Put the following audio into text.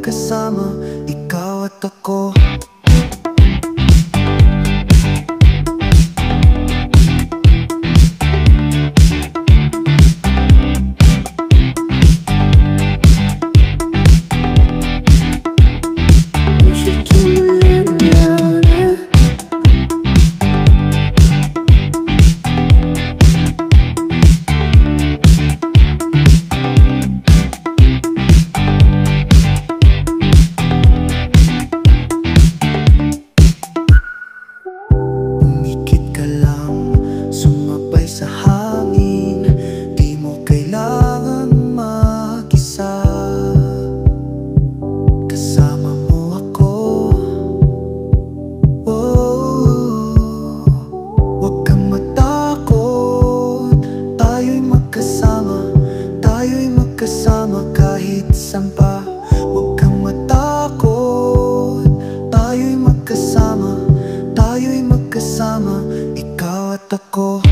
magkasama, ikaw at ako. Sa hangin, di mo kailangang mag-isa. Kasama mo ako. Oh, huwag kang matakot. Tayo'y magkasama, tayo'y magkasama kahit saan pa. Huwag kang matakot. Tayo'y magkasama, tayo'y magkasama, ikaw at ako.